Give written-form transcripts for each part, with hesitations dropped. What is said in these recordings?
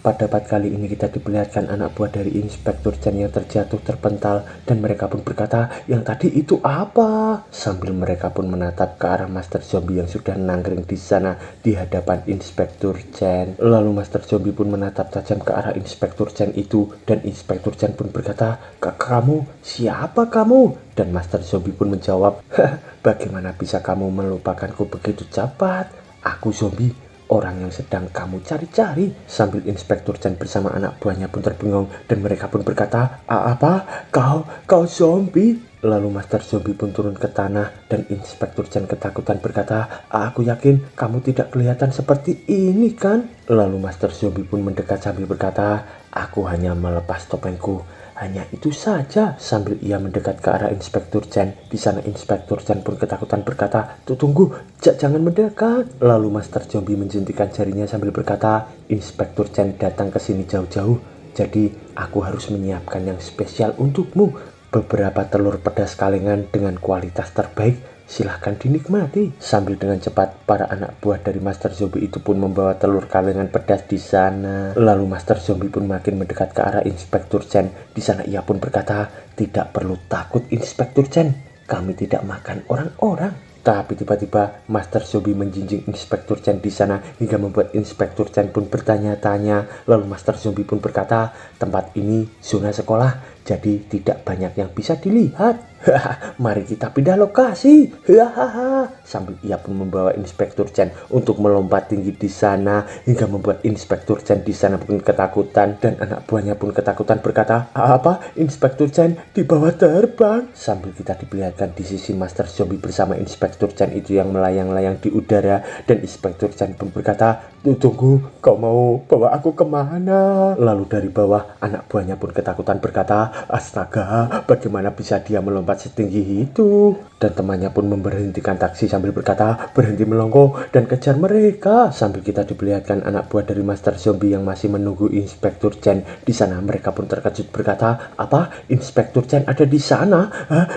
Pada part kali ini kita diperlihatkan anak buah dari Inspektur Chen yang terjatuh terpental dan mereka pun berkata, "Yang tadi itu apa?" Sambil mereka pun menatap ke arah Master Zombie yang sudah nangkring di sana di hadapan Inspektur Chen. Lalu Master Zombie pun menatap tajam ke arah Inspektur Chen itu dan Inspektur Chen pun berkata, "Kamu, siapa kamu?" Dan Master Zombie pun menjawab, "Bagaimana bisa kamu melupakanku begitu cepat? Aku zombie, orang yang sedang kamu cari-cari." Sambil Inspektur Chen bersama anak buahnya pun terbengong dan mereka pun berkata, "Apa? Kau zombie?" Lalu Master Zombie pun turun ke tanah dan Inspektur Chen ketakutan berkata, "Aku yakin kamu tidak kelihatan seperti ini kan?" Lalu Master Zombie pun mendekat sambil berkata, "Aku hanya melepas topengku. Hanya itu saja." Sambil ia mendekat ke arah Inspektur Chen. Di sana Inspektur Chen pun ketakutan berkata, Tunggu, jangan mendekat." Lalu Master Zombie menjentikan jarinya sambil berkata, "Inspektur Chen datang ke sini jauh-jauh, jadi aku harus menyiapkan yang spesial untukmu. Beberapa telur pedas kalengan dengan kualitas terbaik. Silahkan dinikmati." Sambil dengan cepat para anak buah dari Master Zombie itu pun membawa telur kalengan pedas di sana. Lalu Master Zombie pun makin mendekat ke arah Inspektur Chen. Di sana ia pun berkata, "Tidak perlu takut Inspektur Chen, kami tidak makan orang-orang." Tapi tiba-tiba Master Zombie menjinjing Inspektur Chen di sana hingga membuat Inspektur Chen pun bertanya-tanya. Lalu Master Zombie pun berkata, "Tempat ini zona sekolah, jadi tidak banyak yang bisa dilihat. Mari kita pindah lokasi." Sambil ia pun membawa Inspektur Chen untuk melompat tinggi di sana hingga membuat Inspektur Chen di sana pun ketakutan dan anak buahnya pun ketakutan berkata, "Apa? Inspektur Chen di bawah terbang?" Sambil kita diperlihatkan di sisi Master Zombie bersama Inspektur Chen itu yang melayang-layang di udara dan Inspektur Chen pun berkata, "Tunggu, kau mau bawa aku kemana?" Lalu dari bawah anak buahnya pun ketakutan berkata, "Astaga, bagaimana bisa dia melompat setinggi itu?" Dan temannya pun memberhentikan taksi sambil berkata, "Berhenti melongo dan kejar mereka." Sambil kita diperlihatkan anak buah dari Master Zombie yang masih menunggu Inspektur Chen. Di sana mereka pun terkejut berkata, "Apa? Inspektur Chen ada di sana?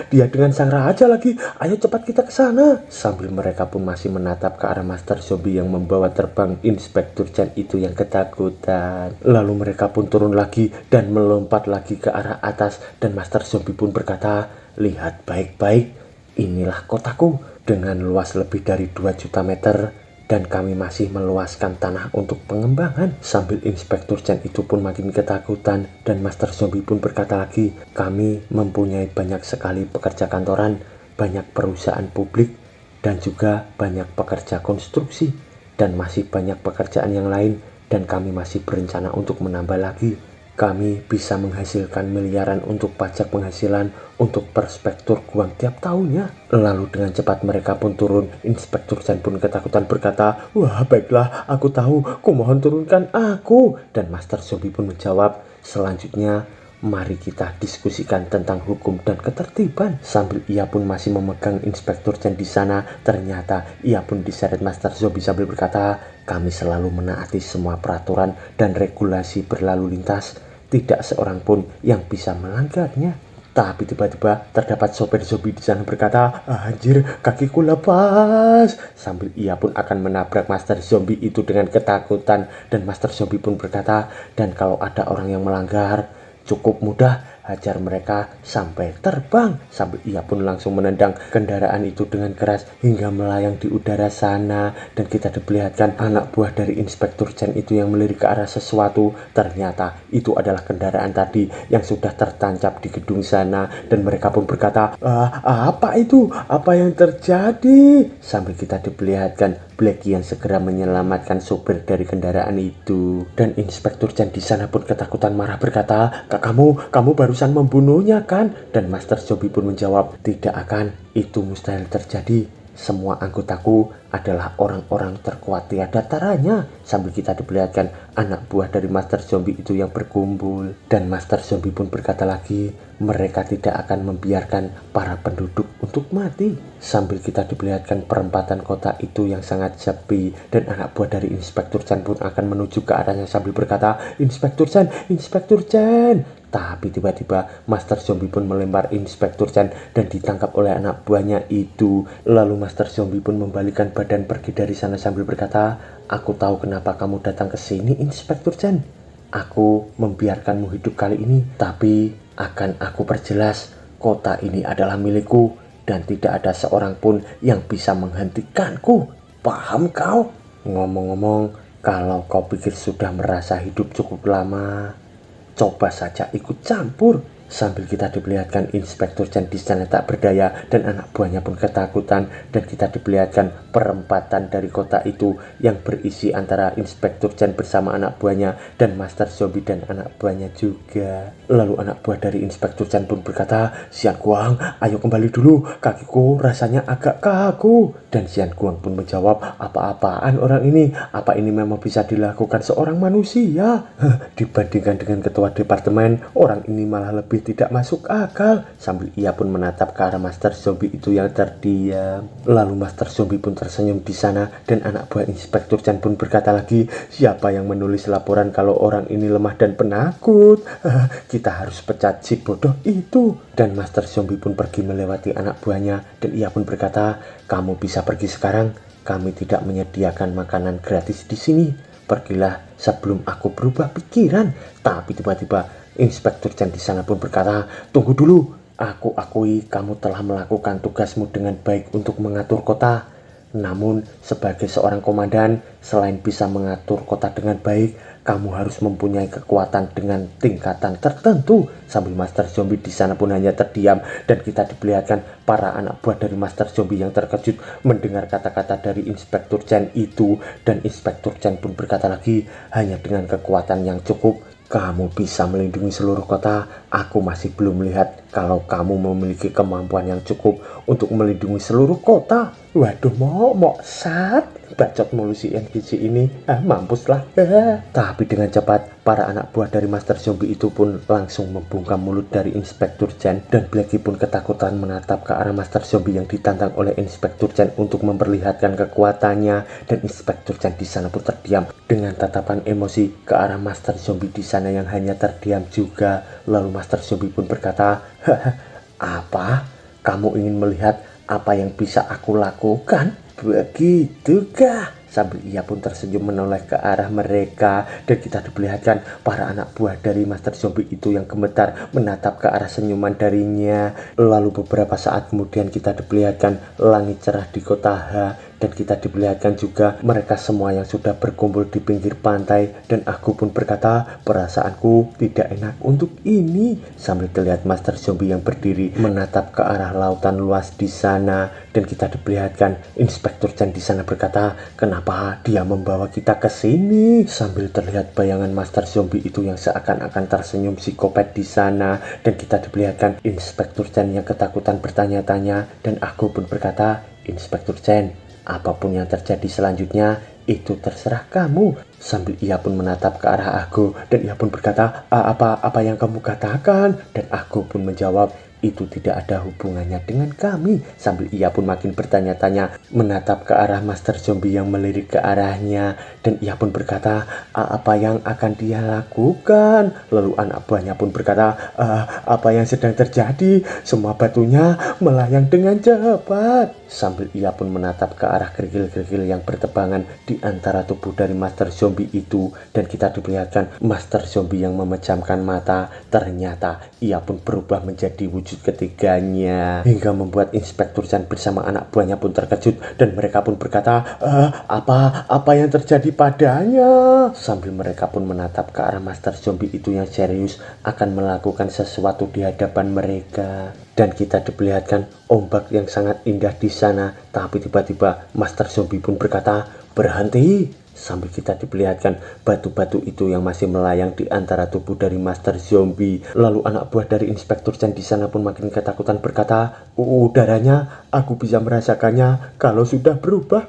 Dia dengan sang raja lagi. Ayo cepat kita ke sana." Sambil mereka pun masih menatap ke arah Master Zombie yang membawa terbang Inspektur Chen itu yang ketakutan. Lalu mereka pun turun lagi dan melompat lagi ke arah atas dan Master Zombie pun berkata, "Lihat baik-baik. Inilah kotaku dengan luas lebih dari 2 juta meter dan kami masih meluaskan tanah untuk pengembangan." Sambil Inspektur Chen itu pun makin ketakutan dan Master Zombie pun berkata lagi, "Kami mempunyai banyak sekali pekerja kantoran, banyak perusahaan publik dan juga banyak pekerja konstruksi dan masih banyak pekerjaan yang lain dan kami masih berencana untuk menambah lagi. Kami bisa menghasilkan miliaran untuk pajak penghasilan untuk perspektur uang tiap tahunnya." Lalu dengan cepat mereka pun turun. Inspektur Chen pun ketakutan berkata, "Wah, baiklah, aku tahu, kumohon turunkan aku." Dan Master Zombie pun menjawab, "Selanjutnya mari kita diskusikan tentang hukum dan ketertiban." Sambil ia pun masih memegang Inspektur Chen di sana, ternyata ia pun diseret Master Zombie sambil berkata, "Kami selalu menaati semua peraturan dan regulasi berlalu lintas. Tidak seorang pun yang bisa melanggarnya." Tapi tiba-tiba terdapat sopir zombie di sana berkata, "Anjir, kakiku lepas." Sambil ia pun akan menabrak Master Zombie itu dengan ketakutan dan Master Zombie pun berkata, "Dan kalau ada orang yang melanggar, cukup mudah, hajar mereka sampai terbang." Sambil ia pun langsung menendang kendaraan itu dengan keras hingga melayang di udara sana dan kita diperlihatkan anak buah dari Inspektur Chen itu yang melirik ke arah sesuatu. Ternyata itu adalah kendaraan tadi yang sudah tertancap di gedung sana dan mereka pun berkata, Apa itu? Apa yang terjadi?" Sambil kita diperlihatkan Blackie yang segera menyelamatkan sopir dari kendaraan itu dan Inspektur Chen di sana pun ketakutan marah berkata, kamu barusan membunuhnya kan?" Dan Master Zombie pun menjawab, "Tidak akan, itu mustahil terjadi. Semua anggotaku adalah orang-orang terkuat tiada taranya." Sambil kita diperlihatkan anak buah dari Master Zombie itu yang berkumpul dan Master Zombie pun berkata lagi, "Mereka tidak akan membiarkan para penduduk untuk mati." Sambil kita diperlihatkan perempatan kota itu yang sangat sepi dan anak buah dari Inspektur Chen pun akan menuju ke arahnya sambil berkata, "Inspektur Chen, Inspektur Chen." Tapi tiba-tiba Master Zombie pun melempar Inspektur Chen dan ditangkap oleh anak buahnya itu. Lalu Master Zombie pun membalikkan badan pergi dari sana sambil berkata, "Aku tahu kenapa kamu datang ke sini, Inspektur Chen. aku membiarkanmu hidup kali ini, tapi akan aku perjelas, kota ini adalah milikku dan tidak ada seorang pun yang bisa menghentikanku. Paham kau? Ngomong-ngomong, kalau kau pikir sudah merasa hidup cukup lama, coba saja ikut campur. Sambil kita diperlihatkan Inspektur Chen di sana tak berdaya dan anak buahnya pun ketakutan, dan kita diperlihatkan perempatan dari kota itu yang berisi antara Inspektur Chen bersama anak buahnya dan Master Zombie dan anak buahnya juga. Lalu anak buah dari Inspektur Chen pun berkata, "Xian Guang, ayo kembali dulu, kakiku rasanya agak kaku." Dan Xian Guang pun menjawab, "Apa-apaan orang ini? Apa ini memang bisa dilakukan seorang manusia?" Dibandingkan dengan ketua departemen, orang ini malah lebih tidak masuk akal. Sambil ia pun menatap ke arah Master Zombie itu yang terdiam. Lalu Master Zombie pun tersenyum di sana, dan anak buah Inspektur Chen pun berkata lagi, "Siapa yang menulis laporan kalau orang ini lemah dan penakut? Kita harus pecat si bodoh itu." Dan Master Zombie pun pergi melewati anak buahnya, dan ia pun berkata, "Kamu bisa pergi sekarang. Kami tidak menyediakan makanan gratis di sini. Pergilah sebelum aku berubah pikiran." Tapi tiba-tiba Inspektur Chen di sana pun berkata, "Tunggu dulu, aku akui kamu telah melakukan tugasmu dengan baik untuk mengatur kota. Namun sebagai seorang komandan, selain bisa mengatur kota dengan baik, kamu harus mempunyai kekuatan dengan tingkatan tertentu." Sambil Master Zombie di sana pun hanya terdiam, dan kita diperlihatkan para anak buah dari Master Zombie yang terkejut mendengar kata-kata dari Inspektur Chen itu. Dan Inspektur Chen pun berkata lagi, "Hanya dengan kekuatan yang cukup kamu bisa melindungi seluruh kota. Aku masih belum melihat kalau kamu memiliki kemampuan yang cukup untuk melindungi seluruh kota." Waduh, mau sat bacot mulu si NPC ini. Mampuslah. Tapi dengan cepat para anak buah dari Master Zombie itu pun langsung membungkam mulut dari Inspektur Chen, dan Blackie pun ketakutan menatap ke arah Master Zombie yang ditantang oleh Inspektur Chen untuk memperlihatkan kekuatannya. Dan Inspektur Chen di sana pun terdiam dengan tatapan emosi ke arah Master Zombie di sana yang hanya terdiam juga. Lalu Master Zombie pun berkata, "Apa? Kamu ingin melihat apa yang bisa aku lakukan? Begitukah?" Sambil ia pun tersenyum menoleh ke arah mereka, dan kita diperlihatkan para anak buah dari Master Zombie itu yang gemetar menatap ke arah senyuman darinya. Lalu beberapa saat kemudian kita diperlihatkan langit cerah di kota H, dan kita diperlihatkan juga mereka semua yang sudah berkumpul di pinggir pantai. Dan aku pun berkata, "Perasaanku tidak enak untuk ini." Sambil terlihat Master Zombie yang berdiri menatap ke arah lautan luas di sana, dan kita diperlihatkan Inspektur Chen di sana berkata, "Kenapa dia membawa kita ke sini?" Sambil terlihat bayangan Master Zombie itu yang seakan-akan tersenyum psikopat di sana, dan kita diperlihatkan Inspektur Chen yang ketakutan bertanya-tanya. Dan aku pun berkata, "Inspektur Chen, apapun yang terjadi selanjutnya itu terserah kamu." Sambil ia pun menatap ke arah aku, dan ia pun berkata, Apa yang kamu katakan?" Dan aku pun menjawab, "Itu tidak ada hubungannya dengan kami." Sambil ia pun makin bertanya-tanya menatap ke arah Master Zombie yang melirik ke arahnya, dan ia pun berkata, "Apa yang akan dia lakukan?" Lalu anak buahnya pun berkata, "Apa yang sedang terjadi? Semua batunya melayang dengan cepat." Sambil ia pun menatap ke arah kerikil-kerikil yang bertebangan di antara tubuh dari Master Zombie itu, dan kita diperlihatkan Master Zombie yang memejamkan mata. Ternyata ia pun berubah menjadi wujud ketiganya, hingga membuat Inspektur Chen bersama anak buahnya pun terkejut, dan mereka pun berkata, apa yang terjadi padanya?" Sambil mereka pun menatap ke arah Master Zombie itu yang serius akan melakukan sesuatu di hadapan mereka. Dan kita diperlihatkan ombak yang sangat indah di sana. Tapi tiba-tiba Master Zombie pun berkata, "Berhenti." Sambil kita diperlihatkan batu-batu itu yang masih melayang di antara tubuh dari Master Zombie. Lalu anak buah dari Inspektur Chen di sana pun makin ketakutan berkata, "Udaranya, aku bisa merasakannya kalau sudah berubah.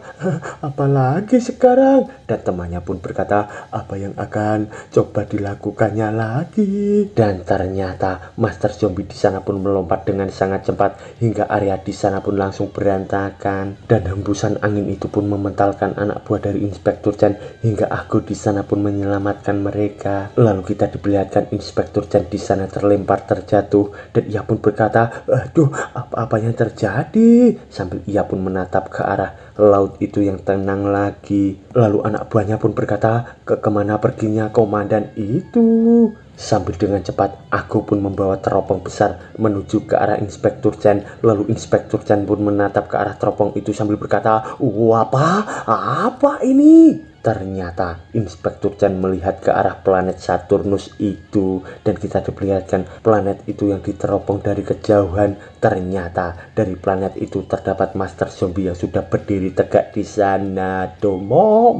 Apalagi sekarang?" Dan temannya pun berkata, "Apa yang akan coba dilakukannya lagi?" Dan ternyata Master Zombie di sana pun melompat dengan sangat cepat hingga area di sana pun langsung berantakan. Dan hembusan angin itu pun mementalkan anak buah dari Inspektur Chen hingga aku di sana pun menyelamatkan mereka. Lalu kita diperlihatkan Inspektur Chen di sana terlempar terjatuh, dan ia pun berkata, "Aduh, apa yang terjadi?" Sambil ia pun menatap ke arah laut itu yang tenang lagi. Lalu anak buahnya pun berkata, kemana perginya komandan itu? Sambil dengan cepat aku pun membawa teropong besar menuju ke arah Inspektur Chen. Lalu Inspektur Chen pun menatap ke arah teropong itu sambil berkata, apa ini? Ternyata Inspektur Chen melihat ke arah planet Saturnus itu, dan kita diperlihatkan planet itu yang diteropong dari kejauhan. Ternyata dari planet itu terdapat Master Zombie yang sudah berdiri tegak di sana. Domo,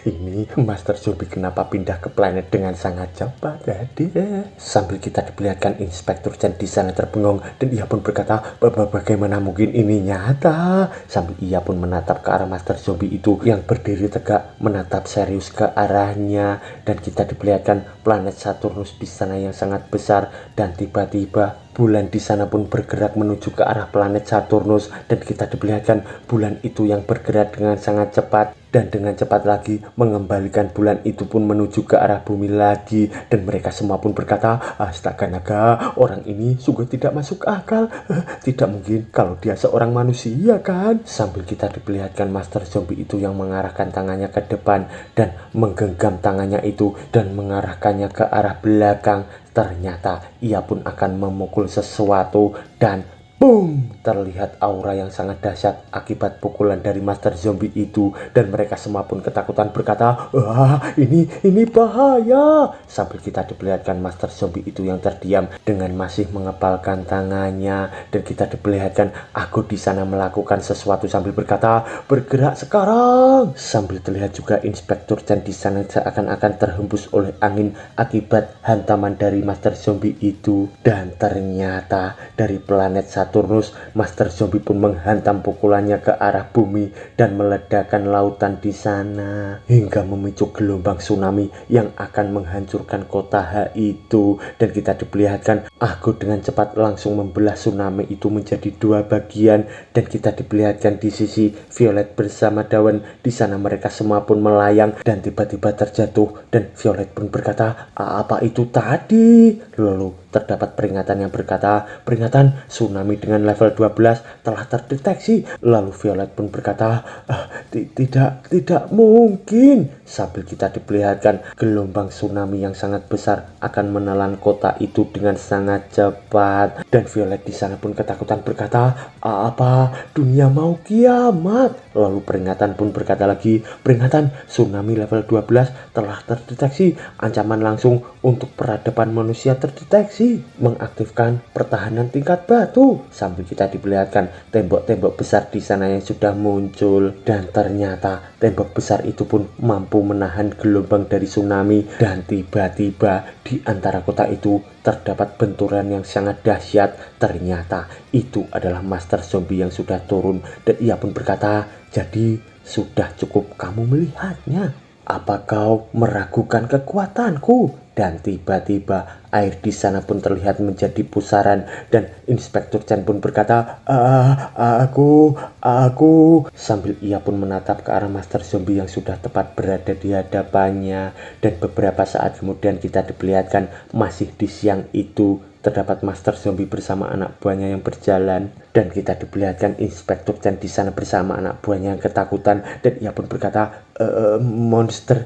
ini Master Zombie kenapa pindah ke planet dengan sangat cepat tadi? Sambil kita diperlihatkan Inspektur Chen di sana terbengong, dan ia pun berkata, bagaimana mungkin ini nyata? Sambil ia pun menatap ke arah Master Zombie itu yang berdiri tegak, menatap serius ke arahnya, dan kita diperlihatkan planet Saturnus di sana yang sangat besar, dan tiba-tiba bulan di sana pun bergerak menuju ke arah planet Saturnus, dan kita diperlihatkan bulan itu yang bergerak dengan sangat cepat, dan dengan cepat lagi mengembalikan bulan itu pun menuju ke arah bumi lagi. Dan mereka semua pun berkata, astaga naga, orang ini sungguh tidak masuk akal. Tidak mungkin kalau dia seorang manusia kan? Sambil kita diperlihatkan Master Zombie itu yang mengarahkan tangannya ke depan dan menggenggam tangannya itu dan mengarahkannya ke arah belakang. Ternyata ia pun akan memukul sesuatu, dan boom! Terlihat aura yang sangat dahsyat akibat pukulan dari Master Zombie itu, dan mereka semua pun ketakutan berkata, wah ini bahaya. Sambil kita diperlihatkan Master Zombie itu yang terdiam dengan masih mengepalkan tangannya, dan kita diperlihatkan aku di sana melakukan sesuatu sambil berkata, bergerak sekarang. Sambil terlihat juga Inspektur Chen di sana seakan-akan terhembus oleh angin akibat hantaman dari Master Zombie itu, dan ternyata dari planet Saturnus Master Zombie pun menghantam pukulannya ke arah bumi dan meledakkan lautan di sana hingga memicu gelombang tsunami yang akan menghancurkan kota H itu. Dan kita diperlihatkan aku dengan cepat langsung membelah tsunami itu menjadi dua bagian, dan kita diperlihatkan di sisi Violet bersama Dawn. Di sana mereka semua pun melayang dan tiba-tiba terjatuh, dan Violet pun berkata, apa itu tadi? Lalu terdapat peringatan yang berkata, peringatan tsunami dengan level 12 telah terdeteksi. Lalu Violet pun berkata, tidak mungkin. Sambil kita diperlihatkan gelombang tsunami yang sangat besar akan menelan kota itu dengan sangat cepat, dan Violet di sana pun ketakutan berkata, apa dunia mau kiamat? Lalu peringatan pun berkata lagi, peringatan tsunami level 12 telah terdeteksi, ancaman langsung untuk peradaban manusia terdeteksi, mengaktifkan pertahanan tingkat batu. Sambil kita diperlihatkan tembok-tembok besar di sana yang sudah muncul, dan ternyata tembok besar itu pun mampu menahan gelombang dari tsunami, dan tiba-tiba di antara kota itu terdapat benturan yang sangat dahsyat. Ternyata itu adalah Master Zombie yang sudah turun, dan ia pun berkata, jadi sudah cukup kamu melihatnya. Apa kau meragukan kekuatanku? Dan tiba-tiba air di sana pun terlihat menjadi pusaran, dan Inspektur Chen pun berkata, aku. Sambil ia pun menatap ke arah Master Zombie yang sudah tepat berada di hadapannya. Dan beberapa saat kemudian kita diperlihatkan masih di siang itu terdapat Master Zombie bersama anak buahnya yang berjalan, dan kita diperlihatkan Inspektur Chen di sana bersama anak buahnya yang ketakutan, dan ia pun berkata, monster,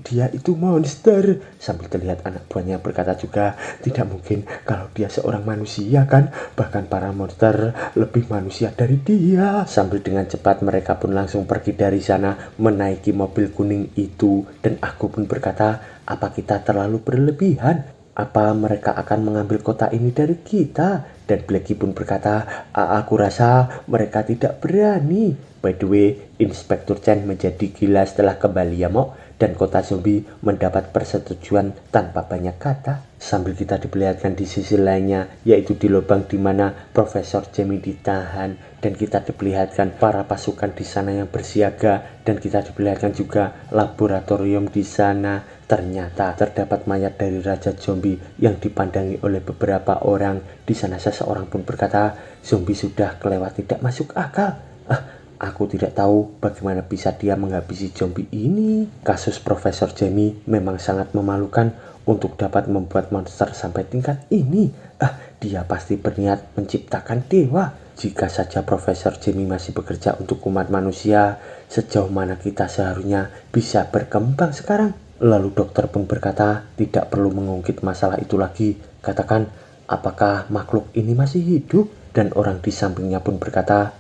dia itu monster. Sambil terlihat anak buahnya berkata juga, tidak mungkin kalau dia seorang manusia kan, bahkan para monster lebih manusia dari dia. Sambil dengan cepat mereka pun langsung pergi dari sana menaiki mobil kuning itu, dan aku pun berkata, apa kita terlalu berlebihan? Apa mereka akan mengambil kota ini dari kita? Dan Blacky pun berkata, aku rasa mereka tidak berani. By the way, Inspektur Chen menjadi gila setelah kembali ya Mok, dan kota zombie mendapat persetujuan tanpa banyak kata. Sambil kita diperlihatkan di sisi lainnya, yaitu di lubang di mana Profesor Jamie ditahan, dan kita diperlihatkan para pasukan di sana yang bersiaga, dan kita diperlihatkan juga laboratorium di sana. Ternyata terdapat mayat dari Raja Zombie yang dipandangi oleh beberapa orang. Di sana seseorang pun berkata, zombie sudah kelewat tidak masuk akal. Aku tidak tahu bagaimana bisa dia menghabisi zombie ini. Kasus Profesor Jamie memang sangat memalukan untuk dapat membuat monster sampai tingkat ini. Dia pasti berniat menciptakan dewa. Jika saja Profesor Jamie masih bekerja untuk umat manusia, sejauh mana kita seharusnya bisa berkembang sekarang? Lalu dokter pun berkata, tidak perlu mengungkit masalah itu lagi. Katakan, apakah makhluk ini masih hidup? Dan orang di sampingnya pun berkata,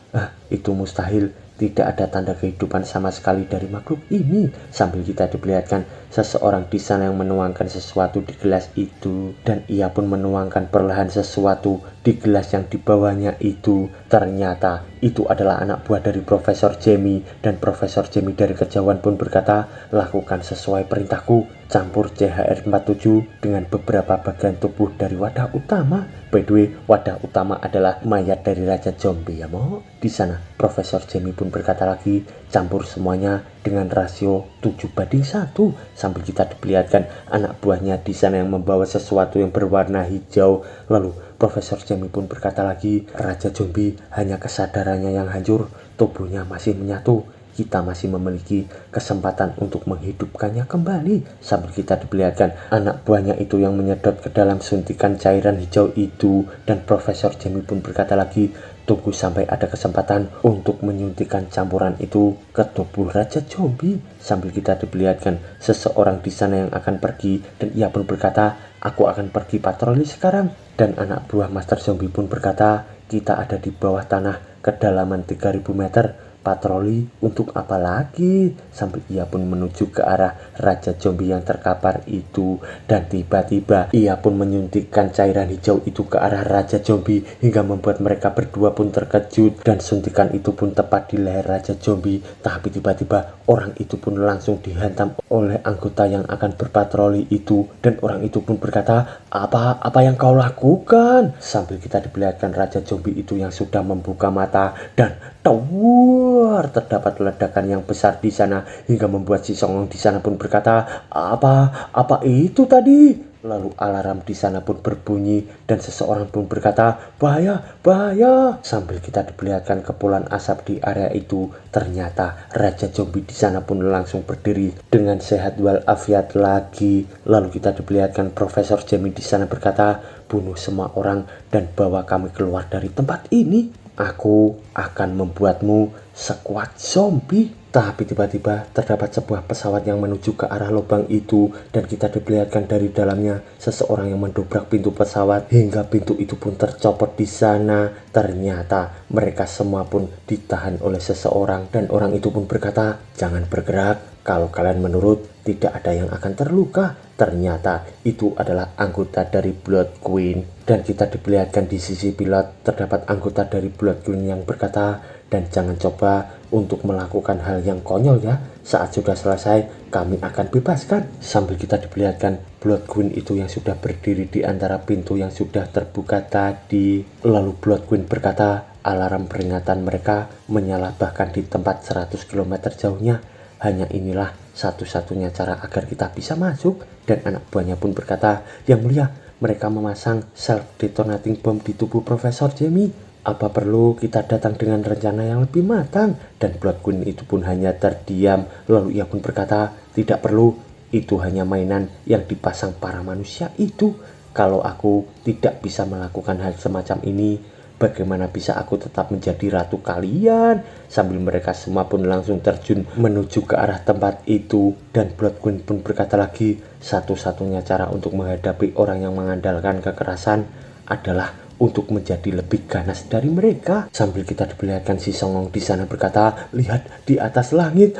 itu mustahil. Tidak ada tanda kehidupan sama sekali dari makhluk ini. Sambil kita diperlihatkan seseorang di sana yang menuangkan sesuatu di gelas itu. Dan ia pun menuangkan perlahan sesuatu di gelas yang dibawanya itu. Ternyata itu adalah anak buah dari Profesor Jamie. Dan Profesor Jamie dari kejauhan pun berkata, lakukan sesuai perintahku. Campur CHR47 dengan beberapa bagian tubuh dari wadah utama. By the way, wadah utama adalah mayat dari Raja Zombie ya mo. Di sana Profesor Jamie pun berkata lagi, campur semuanya dengan rasio 7:1. Sambil kita diperlihatkan anak buahnya di sana yang membawa sesuatu yang berwarna hijau. Lalu Profesor Jamie pun berkata lagi, Raja Zombie hanya kesadarannya yang hancur, tubuhnya masih menyatu. Kita masih memiliki kesempatan untuk menghidupkannya kembali. Sambil kita diperlihatkan anak buahnya itu yang menyedot ke dalam suntikan cairan hijau itu. Dan Profesor Jamie pun berkata lagi, tunggu sampai ada kesempatan untuk menyuntikkan campuran itu ke tubuh Raja Zombie. Sambil kita diperlihatkan seseorang di sana yang akan pergi. Dan ia pun berkata, aku akan pergi patroli sekarang. Dan anak buah Master Zombie pun berkata, kita ada di bawah tanah kedalaman 3000 meter. Patroli untuk apa lagi? Sambil ia pun menuju ke arah Raja Zombie yang terkapar itu. Dan tiba-tiba ia pun menyuntikkan cairan hijau itu ke arah Raja Zombie hingga membuat mereka berdua pun terkejut. Dan suntikan itu pun tepat di leher Raja Zombie. Tapi tiba-tiba orang itu pun langsung dihantam oleh anggota yang akan berpatroli itu. Dan orang itu pun berkata, apa yang kau lakukan? Sambil kita diperlihatkan Raja Zombie itu yang sudah membuka mata dan terdapat ledakan yang besar di sana hingga membuat si Songong di sana pun berkata, apa itu tadi? Lalu alarm di sana pun berbunyi dan seseorang pun berkata, bahaya. Sambil kita diperlihatkan kepulan asap di area itu, ternyata Raja Zombie di sana pun langsung berdiri dengan sehat walafiat lagi. Lalu kita diperlihatkan Profesor Jamie di sana berkata, bunuh semua orang dan bawa kami keluar dari tempat ini. Aku akan membuatmu sekuat zombie. Tapi tiba-tiba terdapat sebuah pesawat yang menuju ke arah lubang itu. Dan kita diperlihatkan dari dalamnya seseorang yang mendobrak pintu pesawat hingga pintu itu pun tercopot di sana. Ternyata mereka semua pun ditahan oleh seseorang. Dan orang itu pun berkata, jangan bergerak. Kalau kalian menurut, tidak ada yang akan terluka. Ternyata itu adalah anggota dari Blood Queen. Dan kita diperlihatkan di sisi pilot terdapat anggota dari Blood Queen yang berkata, dan jangan coba untuk melakukan hal yang konyol ya. Saat sudah selesai, kami akan bebaskan. Sambil kita diperlihatkan Blood Queen itu yang sudah berdiri di antara pintu yang sudah terbuka tadi. Lalu Blood Queen berkata, alarm peringatan mereka menyala bahkan di tempat 100 km jauhnya. Hanya inilah satu-satunya cara agar kita bisa masuk. Dan anak buahnya pun berkata, yang mulia, mereka memasang self-detonating bomb di tubuh Profesor Jamie. Apa perlu kita datang dengan rencana yang lebih matang? Dan Blood Queen itu pun hanya terdiam. Lalu ia pun berkata, tidak perlu, itu hanya mainan yang dipasang para manusia itu. Kalau aku tidak bisa melakukan hal semacam ini, bagaimana bisa aku tetap menjadi ratu kalian? Sambil mereka semua pun langsung terjun menuju ke arah tempat itu. Dan Blood Queen pun berkata lagi, satu-satunya cara untuk menghadapi orang yang mengandalkan kekerasan adalah untuk menjadi lebih ganas dari mereka. Sambil kita diperlihatkan si Songong di sana berkata, lihat di atas langit,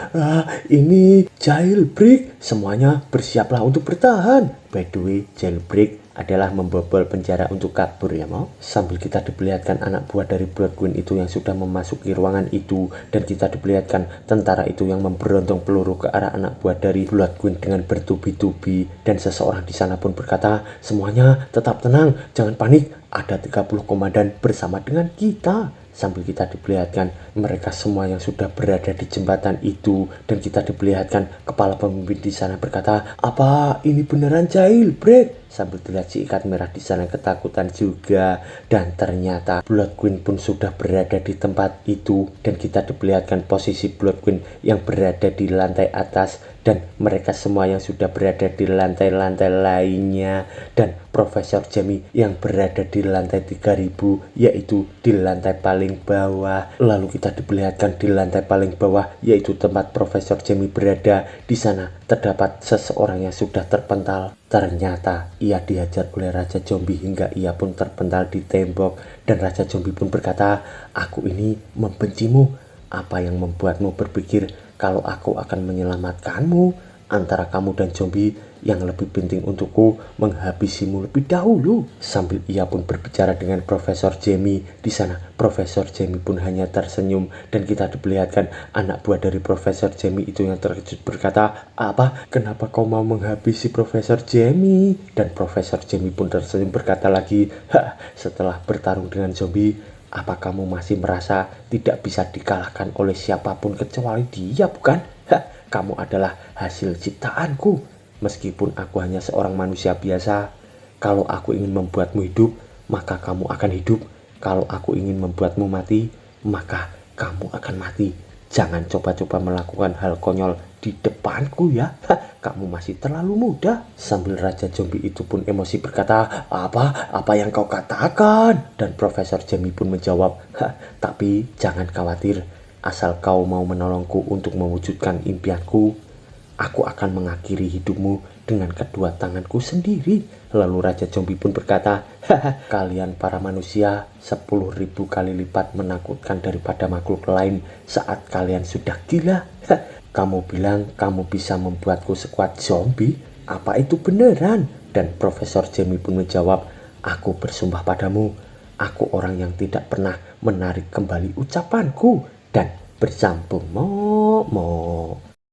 ini jailbreak. Semuanya bersiaplah untuk bertahan. By the way, jailbreak adalah membobol penjara untuk kabur ya mau. Sambil kita diperlihatkan anak buah dari Blood Queen itu yang sudah memasuki ruangan itu. Dan kita diperlihatkan tentara itu yang memberondong peluru ke arah anak buah dari Blood Queen dengan bertubi-tubi. Dan seseorang di sana pun berkata, semuanya tetap tenang, jangan panik, ada 30 komandan bersama dengan kita. Sambil kita diperlihatkan mereka semua yang sudah berada di jembatan itu. Dan kita diperlihatkan kepala pemimpin di sana berkata, apa ini beneran jailbreak? sambil dilihat si ikat merah di sana ketakutan juga. Dan ternyata Blood Queen pun sudah berada di tempat itu, dan kita diperlihatkan posisi Blood Queen yang berada di lantai atas dan mereka semua yang sudah berada di lantai-lantai lainnya, dan Profesor Jamie yang berada di lantai 3000, yaitu di lantai paling bawah. Lalu kita diperlihatkan di lantai paling bawah, yaitu tempat Profesor Jamie berada. Di sana terdapat seseorang yang sudah terpental. Ternyata ia dihajar oleh Raja Zombie hingga ia pun terpental di tembok. Dan Raja Zombie pun berkata, "Aku ini membencimu. Apa yang membuatmu berpikir kalau aku akan menyelamatkanmu? Antara kamu dan zombie, yang lebih penting untukku menghabisimu lebih dahulu." Sambil ia pun berbicara dengan Profesor Jamie. Di sana Profesor Jamie pun hanya tersenyum, dan kita diperlihatkan anak buah dari Profesor Jamie itu yang terkejut berkata, "Apa? Kenapa kau mau menghabisi Profesor Jamie?" Dan Profesor Jamie pun tersenyum berkata lagi, "Setelah bertarung dengan zombie, apa kamu masih merasa tidak bisa dikalahkan oleh siapapun kecuali dia, bukan? Kamu adalah hasil ciptaanku. Meskipun aku hanya seorang manusia biasa, kalau aku ingin membuatmu hidup, maka kamu akan hidup. Kalau aku ingin membuatmu mati, maka kamu akan mati. Jangan coba-coba melakukan hal konyol di depanku ya. Kamu masih terlalu muda." Sambil Raja Zombie itu pun emosi berkata, Apa yang kau katakan?" Dan Profesor Jamie pun menjawab, "Tapi jangan khawatir. Asal kau mau menolongku untuk mewujudkan impianku, aku akan mengakhiri hidupmu dengan kedua tanganku sendiri." Lalu Raja Zombie pun berkata, "Kalian para manusia 10.000 kali lipat menakutkan daripada makhluk lain saat kalian sudah gila. Kamu bilang kamu bisa membuatku sekuat zombie? Apa itu beneran?" Dan Profesor Jamie pun menjawab, "Aku bersumpah padamu, aku orang yang tidak pernah menarik kembali ucapanku." Dan bersambung mo.